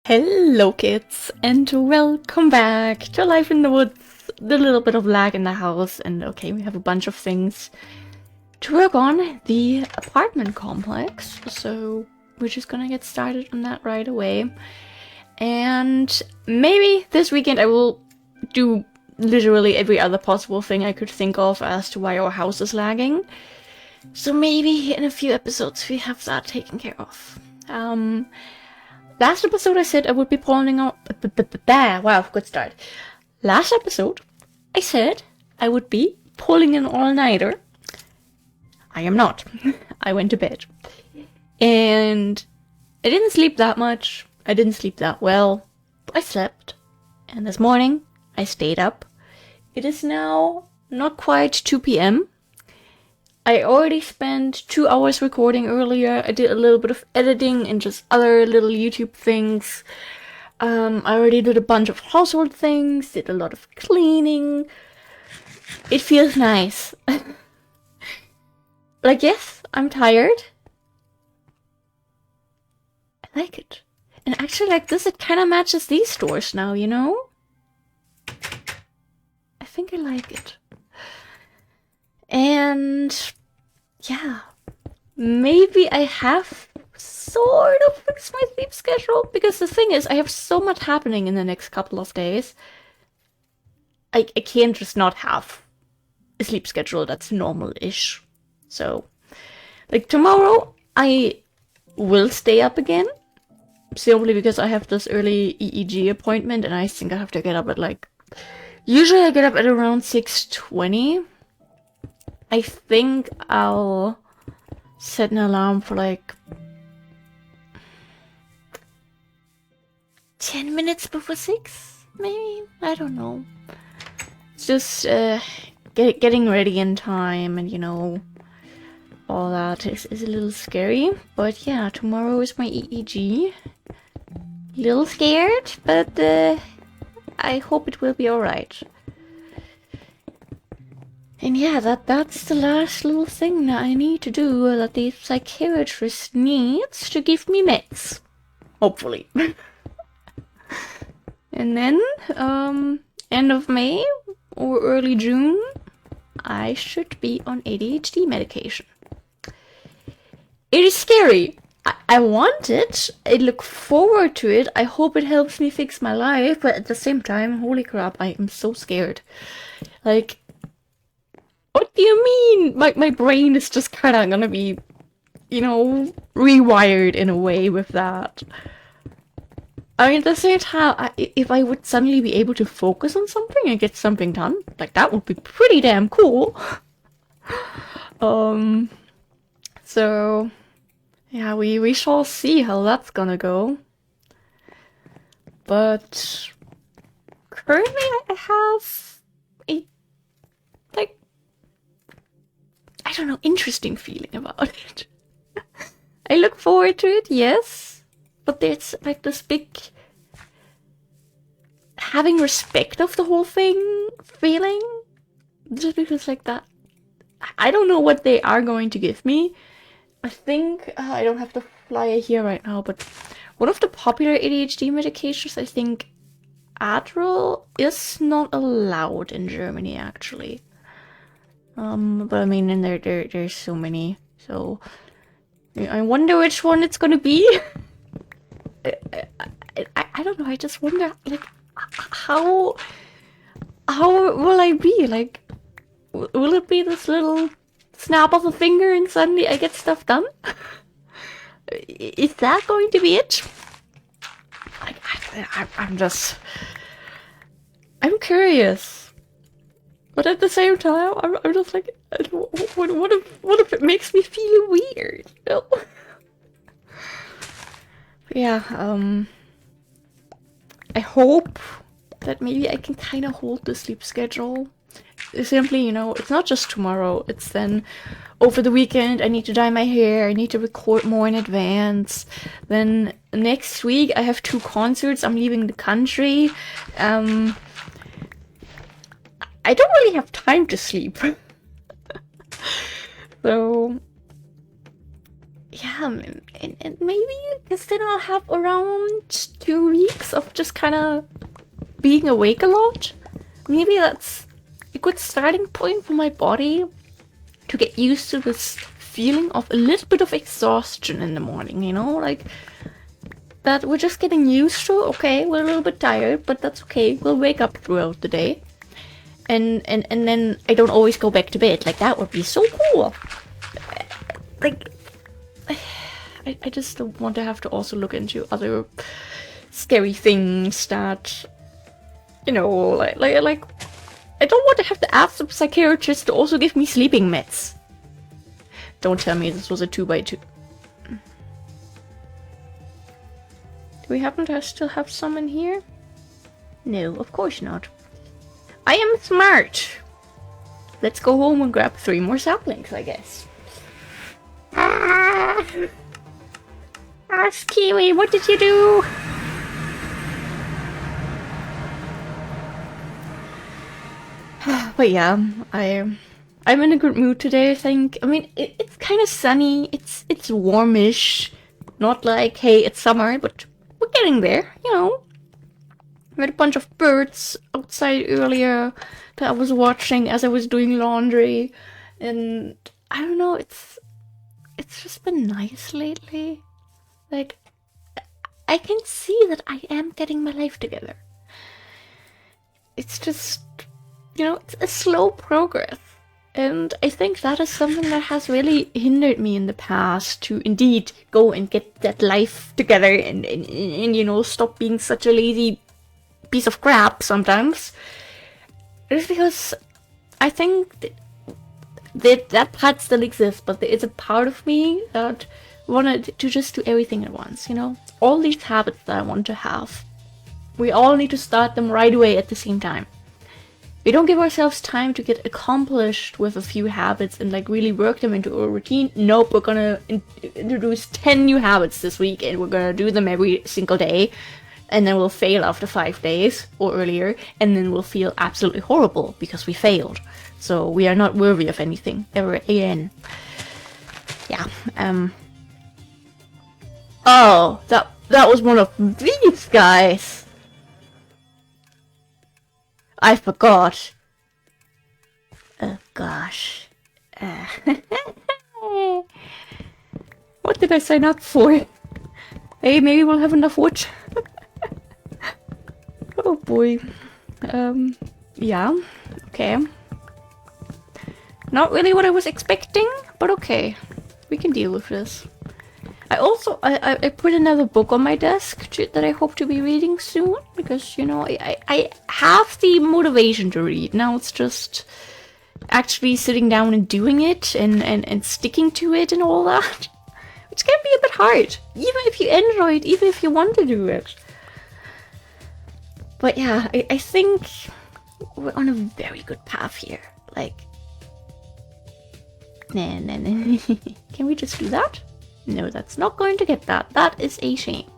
Hello kids, and welcome back to Life in the Woods. The little bit of lag in the house, and okay, we have a bunch of things to work on. The apartment complex, so we're just gonna get started on that right away. And maybe this weekend I will do literally every other possible thing I could think of as to why our house is lagging. So maybe in a few episodes we have that taken care of. Last episode I said I would be pulling out... Wow, good start. Last episode I said I would be pulling an all-nighter. I am not. I went to bed. And I didn't sleep that much. I didn't sleep that well. I slept. And this morning I stayed up. It is now not quite 2 p.m. I already spent 2 hours recording earlier. I did a little bit of editing and just other little YouTube things. I already did a bunch of household things, did a lot of cleaning. It feels nice. Like, yes, I'm tired. I like it. And actually, like this, it kind of matches these stores now, you know? I think I like it. And yeah, maybe I have sort of fixed my sleep schedule, because the thing is, I have so much happening in the next couple of days. I can't just not have a sleep schedule that's normal-ish. So, like tomorrow, I will stay up again, simply because I have this early EEG appointment, and I think I have to get up at like... Usually I get up at around 6:20. I think I'll set an alarm for like 10 minutes before 6, maybe? I don't know. It's just getting ready in time, and you know, all that is a little scary. But yeah, tomorrow is my EEG. Little scared, but I hope it will be alright. And yeah, that's the last little thing that I need to do, that the psychiatrist needs to give me meds. Hopefully. And then, end of May or early June, I should be on ADHD medication. It is scary. I want it. I look forward to it. I hope it helps me fix my life, but at the same time, holy crap, I am so scared. Like... What do you mean? My brain is just kind of gonna be, you know, rewired in a way with that. I mean, at the same time, if I would suddenly be able to focus on something and get something done, like, that would be pretty damn cool. So, yeah, we shall see how that's gonna go. But currently I have a, like, I don't know, interesting feeling about it. I look forward to it, yes, but there's like this big having respect of the whole thing feeling, just because like that, I don't know what they are going to give me. I think, I don't have the flyer here right now, but one of the popular ADHD medications, I think Adderall, is not allowed in Germany actually. But I mean, and there's so many, so I wonder which one it's gonna be. I don't know, I just wonder, like, how will I be? Like, will it be this little snap of a finger and suddenly I get stuff done? Is that going to be it? Like, I'm curious. But at the same time, I'm just like, what if it makes me feel weird? You know? Yeah, I hope that maybe I can kind of hold the sleep schedule. Simply, you know, it's not just tomorrow, it's then over the weekend I need to dye my hair, I need to record more in advance. Then next week I have 2 concerts, I'm leaving the country. I don't really have time to sleep. So, yeah, and maybe because then I'll have around 2 weeks of just kind of being awake a lot. Maybe that's a good starting point for my body to get used to this feeling of a little bit of exhaustion in the morning, you know, like that we're just getting used to. Okay, we're a little bit tired, but that's okay. We'll wake up throughout the day. And then I don't always go back to bed. Like, that would be so cool. Like, I just don't want to have to also look into other scary things that, you know, like I don't want to have to ask the psychiatrist to also give me sleeping meds. Don't tell me this was a 2x2. Do we happen to still have some in here? No, of course not. I am smart. Let's go home and grab 3 more saplings, I guess. Ah, Kiwi, what did you do? But yeah, I'm in a good mood today, I think. I mean, it's kind of sunny. It's warmish. Not like, hey, it's summer, but we're getting there, you know. We had a bunch of birds outside earlier that I was watching as I was doing laundry, and I don't know, it's just been nice lately. Like, I can see that I am getting my life together. It's just, you know, it's a slow progress. And I think that is something that has really hindered me in the past to indeed go and get that life together and you know, stop being such a lazy piece of crap sometimes. It's because I think that part still exists, but there is a part of me that wanted to just do everything at once, you know? All these habits that I want to have. We all need to start them right away at the same time. We don't give ourselves time to get accomplished with a few habits and like really work them into a routine. Nope, we're gonna introduce 10 new habits this week and we're gonna do them every single day. And then we'll fail after 5 days or earlier, and then we'll feel absolutely horrible because we failed. So we are not worthy of anything ever again. Yeah. Oh, that was one of these guys. I forgot. Oh gosh. What did I sign up for? Hey, maybe we'll have enough wood. Oh boy. Yeah. Okay. Not really what I was expecting, but okay. We can deal with this. I put another book on my desk that I hope to be reading soon, because, you know, I have the motivation to read. Now it's just actually sitting down and doing it and sticking to it and all that. Which can be a bit hard, even if you enjoy it, even if you want to do it. But yeah, I think we're on a very good path here. Like, nah. Can we just do that? No, that's not going to get that. That is a shame.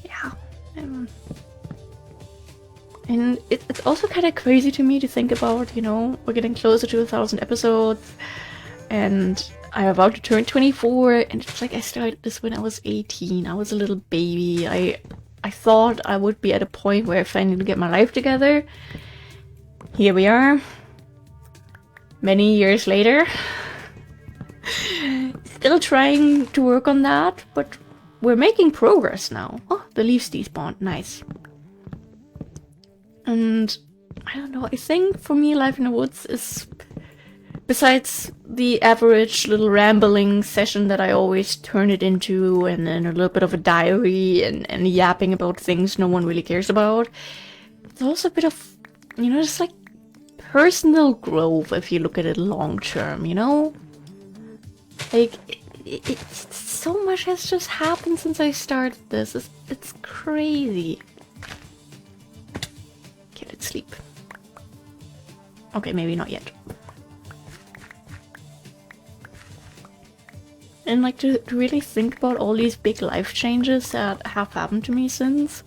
Yeah. And it's also kind of crazy to me to think about, you know, we're getting closer to 1,000 episodes, and I'm about to turn 24, and it's like I started this when I was 18. I was a little baby. I thought I would be at a point where I finally get my life together. Here we are. Many years later. Still trying to work on that, but we're making progress now. Oh, the leaves despawned. Nice. And I don't know, I think for me life in the woods is, besides the average little rambling session that I always turn it into, and then a little bit of a diary and yapping about things no one really cares about, it's also a bit of, you know, just like personal growth if you look at it long term, you know? Like, it's so much has just happened since I started this. It's crazy. Okay, let's sleep. Okay, maybe not yet. And like to really think about all these big life changes that have happened to me since.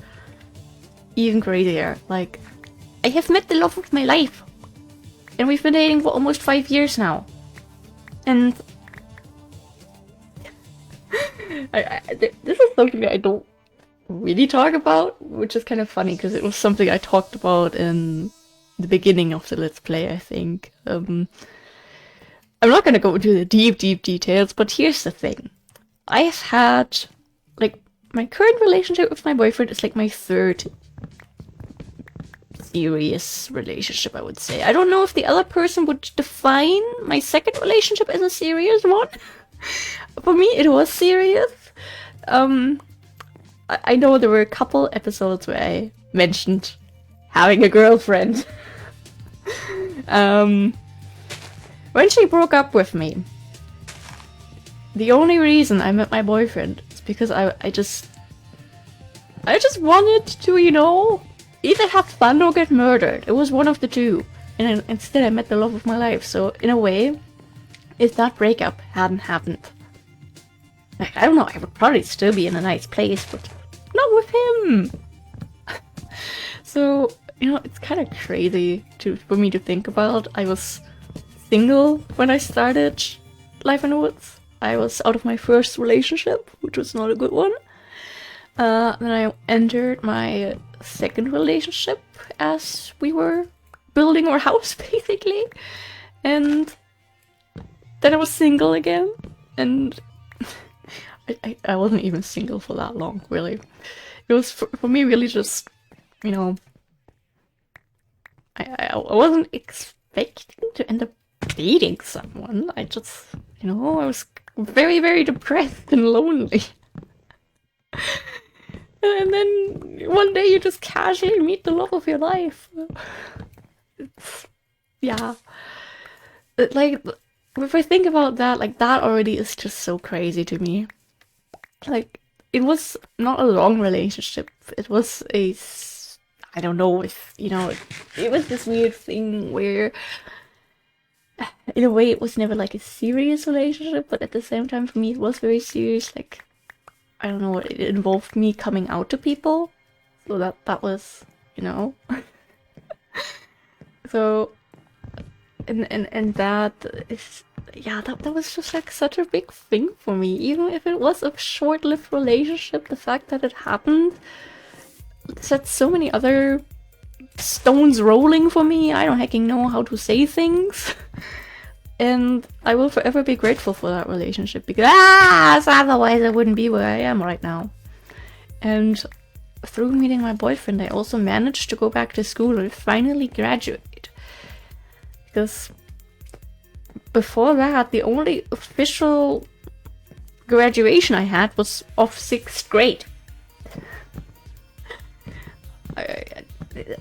Even crazier. Like, I have met the love of my life. And we've been dating for almost 5 years now. And this is something that I don't really talk about, which is kind of funny because it was something I talked about in the beginning of the Let's Play, I think. I'm not going to go into the deep details, but here's the thing. I've had, like, my current relationship with my boyfriend is like my third serious relationship, I would say. I don't know if the other person would define my second relationship as a serious one. For me, it was serious. I know there were a couple episodes where I mentioned having a girlfriend. When she broke up with me, the only reason I met my boyfriend is because I just wanted to, you know, either have fun or get murdered. It was one of the two. And instead I met the love of my life. So in a way, if that breakup hadn't happened, like, I don't know, I would probably still be in a nice place, but not with him. So, you know, it's kind of crazy for me to think about. I was single when I started Life in the Woods. I was out of my first relationship, which was not a good one. Then I entered my second relationship as we were building our house, basically. And then I was single again. And I wasn't even single for that long, really. It was, for me, really just, you know, I wasn't expecting to end up dating someone. I just, you know, I was very depressed and lonely. And then one day you just casually meet the love of your life. Yeah. Like, if I think about that, like, that already is just so crazy to me. Like, it was not a long relationship. It was I don't know if, you know, it was this weird thing where, in a way, it was never like a serious relationship, but at the same time, for me, it was very serious. Like, I don't know, it involved me coming out to people. So that was, you know. So, and that is, yeah, that was just like such a big thing for me. Even if it was a short-lived relationship, the fact that it happened set so many other stones rolling for me. I don't hecking know how to say things. And I will forever be grateful for that relationship, because otherwise I wouldn't be where I am right now. And through meeting my boyfriend, I also managed to go back to school and finally graduate. Because before that, the only official graduation I had was of 6th grade.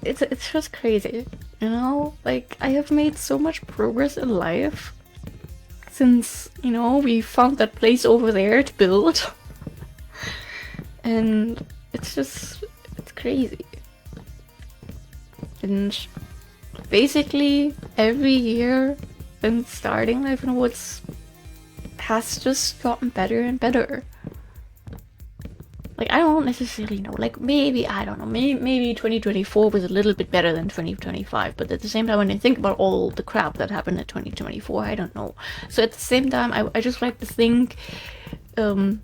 It's just crazy, you know? Like, I have made so much progress in life since, you know, we found that place over there to build. And it's just, it's crazy. And basically every year since starting Life in the Woods has just gotten better and better. Like, I don't necessarily know, like, maybe, I don't know, maybe 2024 was a little bit better than 2025, but at the same time, when I think about all the crap that happened in 2024, I don't know. So at the same time, I just like to think, you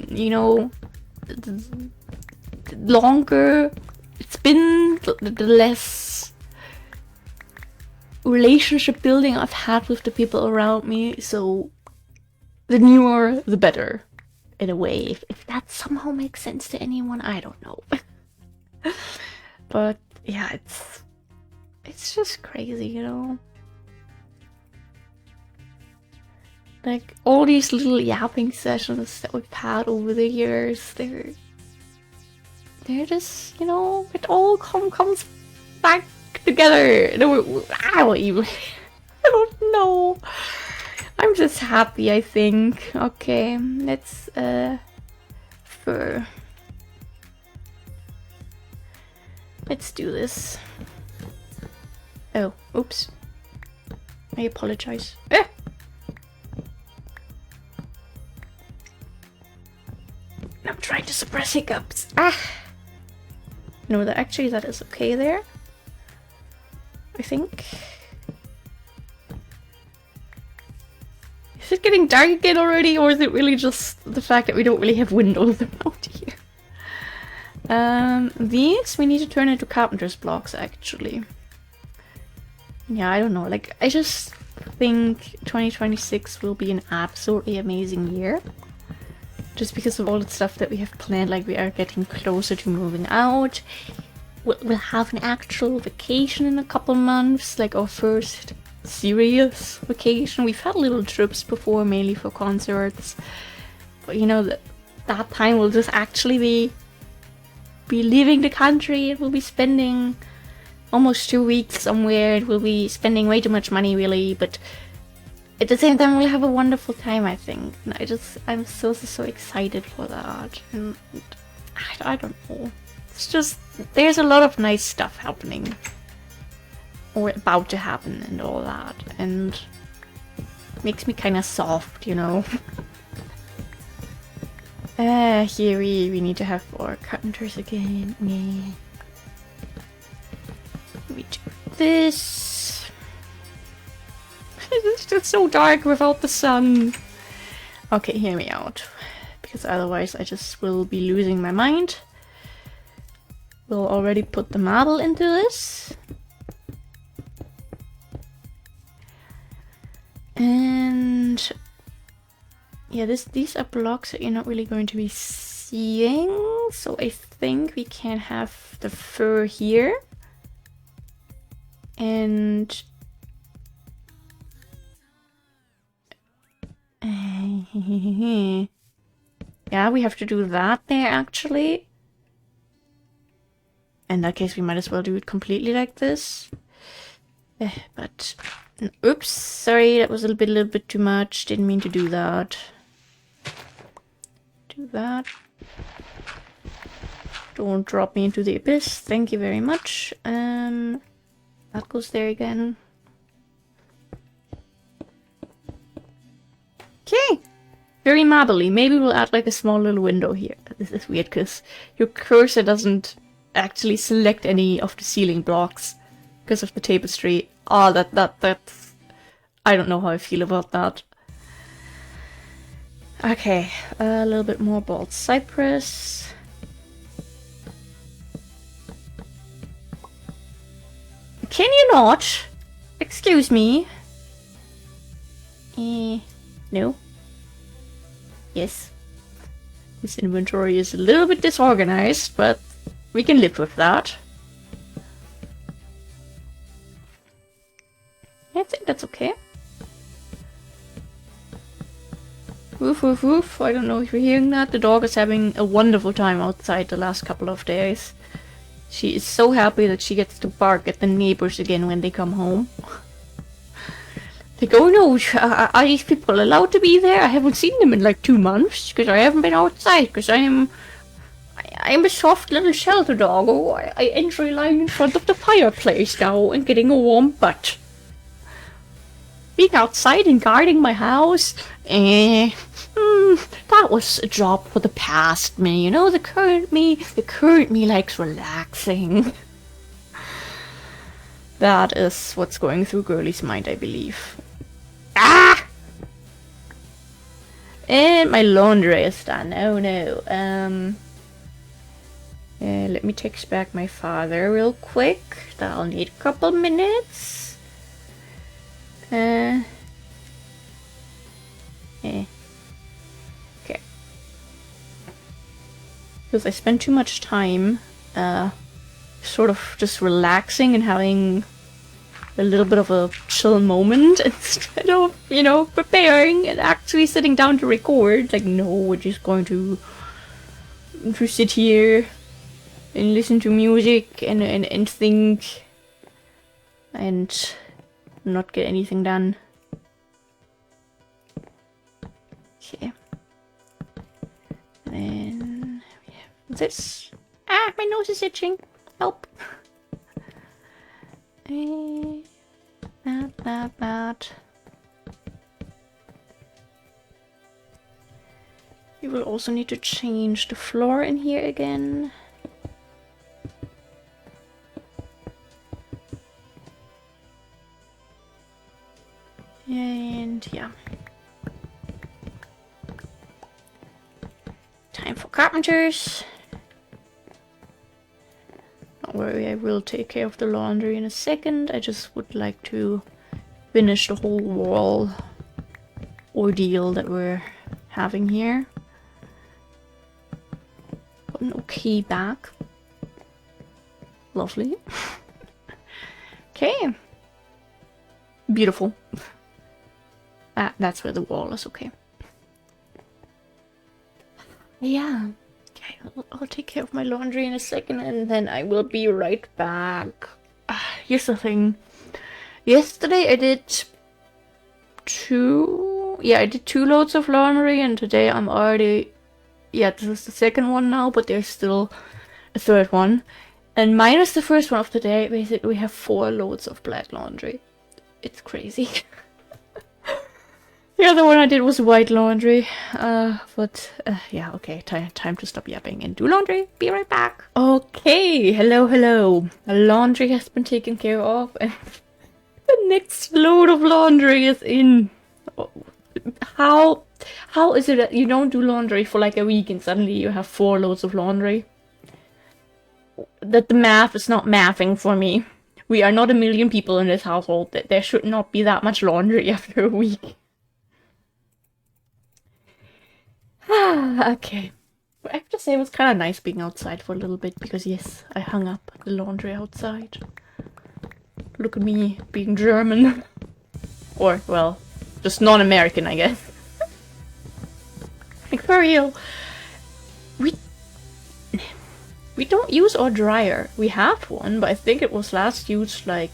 know, the longer it's been, the less relationship building I've had with the people around me, so the newer, the better. In a way, if that somehow makes sense to anyone, I don't know. But yeah, it's just crazy, you know? Like, all these little yapping sessions that we've had over the years, they're just, you know, it all comes back together. I don't know. I'm just happy, I think. Okay, let's let's do this. Oh, oops. I apologize. I'm trying to suppress hiccups. No, that is okay there. I think. getting dark again already, or is it really just the fact that we don't really have windows around here? These we need to turn into carpenter's blocks, actually. Yeah, I don't know. Like, I just think 2026 will be an absolutely amazing year. Just because of all the stuff that we have planned, like we are getting closer to moving out. We'll have an actual vacation in a couple months, like our first serious vacation. We've had little trips before, mainly for concerts. But you know, that time will just actually be leaving the country. We'll be spending almost 2 weeks somewhere. We'll be spending way too much money, really, but at the same time, we'll have a wonderful time, I think. And I'm so excited for that. And I don't know. It's just, there's a lot of nice stuff happening. Or about to happen and all that. And makes me kind of soft, you know. Here we need to have our carpenters again. Yeah. We do this. It's just so dark without the sun. Okay, hear me out. Because otherwise I just will be losing my mind. We'll already put the marble into this. And yeah, these are blocks that you're not really going to be seeing. So I think we can have the fur here. And yeah, we have to do that there, actually. In that case, we might as well do it completely like this. But oops, sorry, that was a little bit too much. Didn't mean to do that. Do that. Don't drop me into the abyss. Thank you very much. That goes there again. Okay. Very marbly. Maybe we'll add like a small little window here. This is weird because your cursor doesn't actually select any of the ceiling blocks because of the tapestry. Oh, that's... I don't know how I feel about that. Okay, a little bit more bald cypress. Can you not? Excuse me. No. Yes. This inventory is a little bit disorganized, but we can live with that. I think that's okay. Woof woof woof. I don't know if you're hearing that. The dog is having a wonderful time outside the last couple of days. She is so happy that she gets to bark at the neighbors again when they come home. Like, oh no, are these people allowed to be there? I haven't seen them in like 2 months because I haven't been outside because I'm a soft little shelter dog. Oh, I enjoy lying in front of the fireplace now and getting a warm butt. Being outside and guarding my house, that was a job for the past me. You know, the current me likes relaxing. That is what's going through Girlie's mind, I believe. Ah! And my laundry is done. Oh no. Let me text back my father real quick. That'll need a couple minutes. Okay. Because I spent too much time sort of just relaxing and having a little bit of a chill moment instead of, you know, preparing and actually sitting down to record. Like, no, we're just going to sit here and listen to music and think and not get anything done. Okay. And then we have this. Ah, my nose is itching. Help. That. You will also need to change the floor in here again. And yeah. time for carpenters. Don't worry, I will take care of the laundry in a second. I just would like to finish the whole wall ordeal that we're having here. Put an okay back. Lovely. Okay. Beautiful. Ah, that's where the wall is, okay. Yeah. Okay, I'll take care of my laundry in a second and then I will be right back. Here's the thing. Yesterday I did two loads of laundry, and today I'm already... Yeah, this is the second one now, but there's still a third one. And minus the first one of the day, basically we have 4 loads of black laundry. It's crazy. The other one I did was white laundry. Yeah, okay, time to stop yapping and do laundry. Be right back. Okay, hello. The laundry has been taken care of and the next load of laundry is in. How is it that you don't do laundry for like a week and suddenly you have 4 loads of laundry? That the math is not mathing for me. We are not a million people in this household. There should not be that much laundry after a week. Okay. I have to say it was kind of nice being outside for a little bit because yes, I hung up the laundry outside. Look at me being German. Or, well, just non-American, I guess. Like, for real. We don't use our dryer. We have one, but I think it was last used like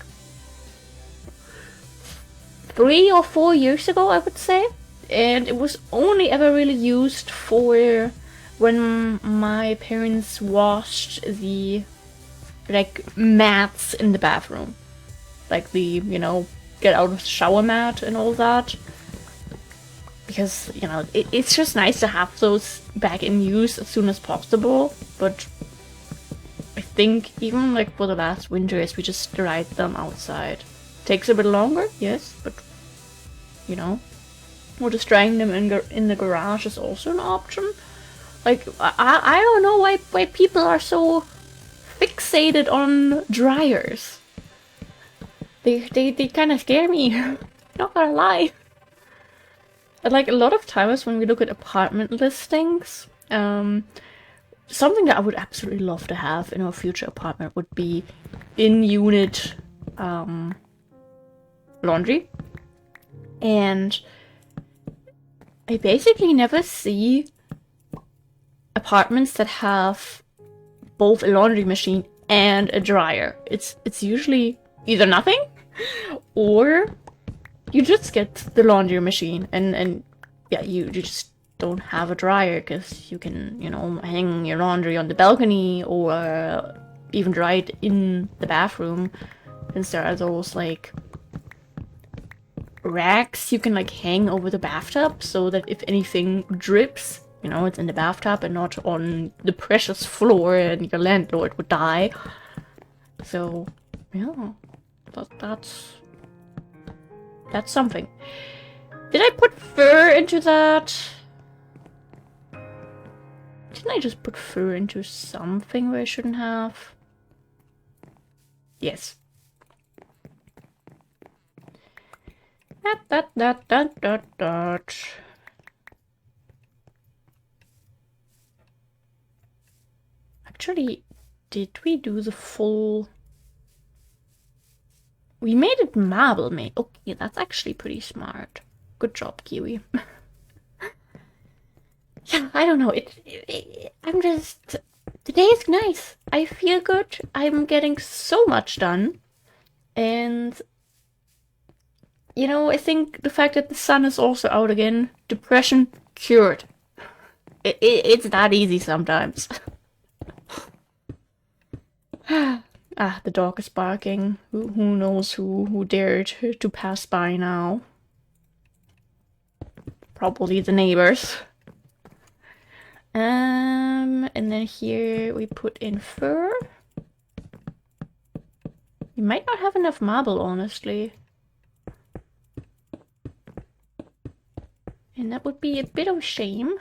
3 or 4 years ago, I would say. And it was only ever really used for when my parents washed the like mats in the bathroom. Like the, you know, get out of the shower mat and all that. Because, you know, it's just nice to have those back in use as soon as possible. But I think even like for the last winters we just dried them outside. Takes a bit longer, yes, but you know. Or just drying them in the garage is also an option. Like, I don't know why people are so fixated on dryers. They kind of scare me. Not gonna lie. And like a lot of times when we look at apartment listings, something that I would absolutely love to have in our future apartment would be in-unit laundry. And I basically never see apartments that have both a laundry machine and a dryer. It's usually either nothing or you just get the laundry machine and yeah, you just don't have a dryer because you can, you know, hang your laundry on the balcony or even dry it in the bathroom. Since there are those like racks you can like hang over the bathtub so that if anything drips, you know, it's in the bathtub and not on the precious floor and your landlord would die. So yeah, that's something. Did I put fur into that? Didn't I just put fur into something where I shouldn't have? Yes. Dot. Actually, did we do the full... We made it marble made. Okay, that's actually pretty smart. Good job, Kiwi. Yeah, I don't know. I'm just... Today is nice. I feel good. I'm getting so much done. And... You know, I think the fact that the sun is also out again, depression cured. It's that easy sometimes. Ah, the dog is barking. Who knows who dared to pass by now? Probably the neighbors. And then here we put in fur. We might not have enough marble, honestly. And that would be a bit of a shame.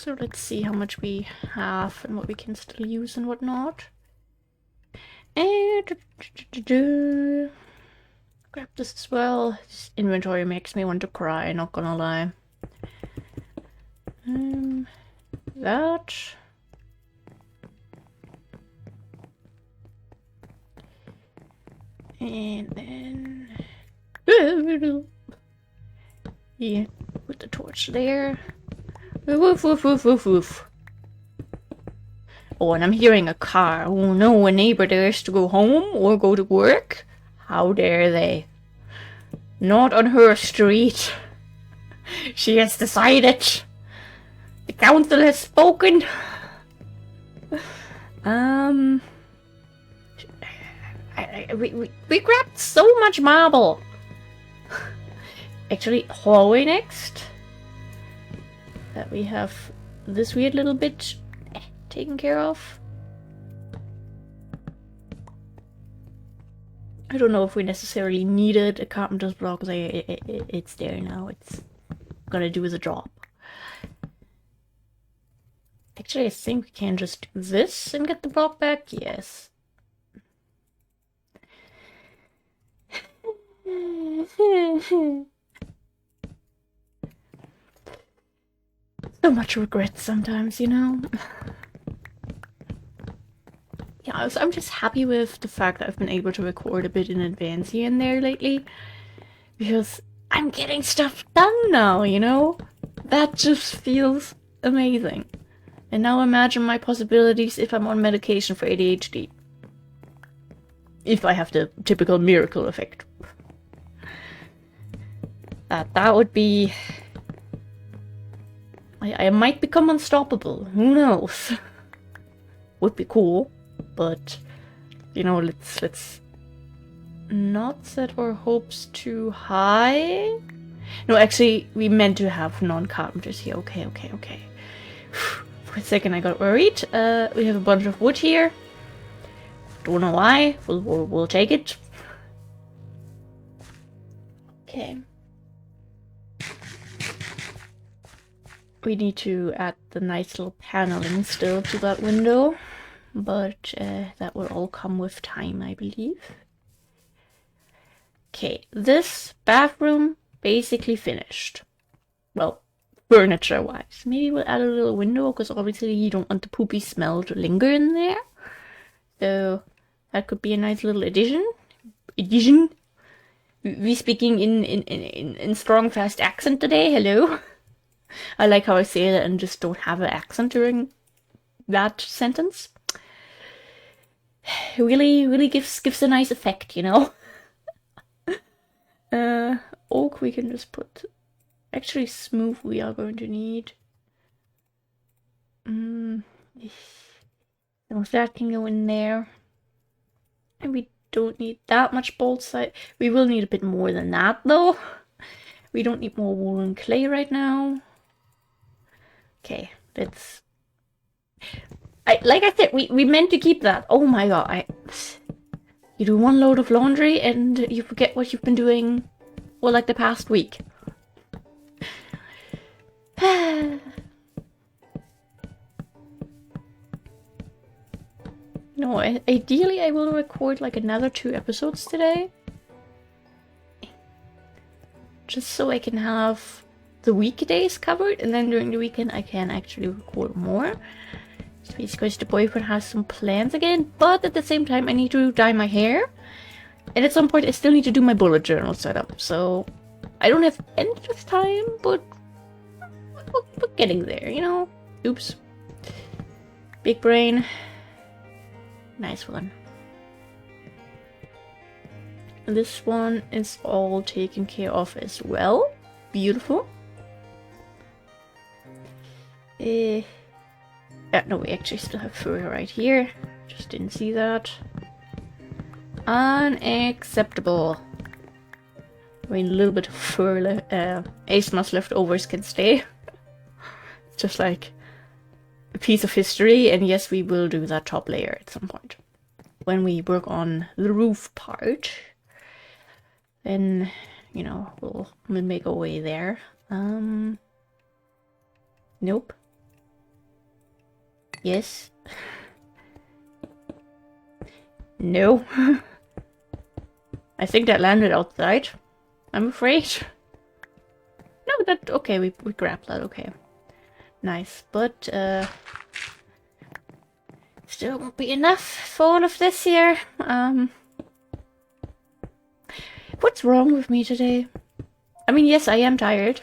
So let's see how much we have and what we can still use and whatnot. And grab this as well. This inventory makes me want to cry, not gonna lie. That. And then yeah, put the torch there. Woof woof woof woof woof. Oh, and I'm hearing a car. Oh no, a neighbor dares to go home or go to work? How dare they? Not on her street. She has decided. The council has spoken. We grabbed so much marble. Actually, hallway next. That we have this weird little bit taken care of. I don't know if we necessarily needed a carpenter's block, because it's there now. It's gonna do the job. Actually, I think we can just do this and get the block back. Yes. So much regret sometimes, you know? Yeah, so I'm just happy with the fact that I've been able to record a bit in advance here and there lately. Because I'm getting stuff done now, you know? That just feels amazing. And now imagine my possibilities if I'm on medication for ADHD. If I have the typical miracle effect. That would be... I might become unstoppable. Who knows? Would be cool. But, you know, let's not set our hopes too high. No, actually, we meant to have non-carpenters here. Okay. For a second, I got worried. We have a bunch of wood here. Don't know why. We'll take it. Okay. We need to add the nice little paneling still to that window. But that will all come with time, I believe. Okay, this bathroom basically finished. Well, furniture-wise. Maybe we'll add a little window, because obviously you don't want the poopy smell to linger in there. So that could be a nice little addition. We speaking in strong, fast accent today. Hello. I like how I say that and just don't have an accent during that sentence. Really gives a nice effect, you know. Oak we can just put. Actually, smooth we are going to need. Some of that can go in there. And we don't need that much bolt side. We will need a bit more than that, though. We don't need more wool and clay right now. Okay, let's... like I said, we meant to keep that. Oh my god, you do one load of laundry and you forget what you've been doing, well, like the past week. No, ideally I will record like another 2 episodes today. Just so I can have the weekdays covered, and then during the weekend I can actually record more. So because the boyfriend has some plans again, but at the same time I need to dye my hair. And at some point I still need to do my bullet journal setup, so I don't have endless time, but we're getting there, you know? Oops. Big brain. Nice one. And this one is all taken care of as well. Beautiful. No, we actually still have fur right here. Just didn't see that. Unacceptable. I mean, a little bit of fur, ASMR's leftovers can stay. Just like a piece of history, and yes, we will do that top layer at some point. When we work on the roof part, then, you know, we'll make our way there. Nope. Yes. No. I think that landed outside. I'm afraid. No, that... Okay, we grabbed that, okay. Nice, but, still won't be enough for all of this here. What's wrong with me today? I mean, yes, I am tired.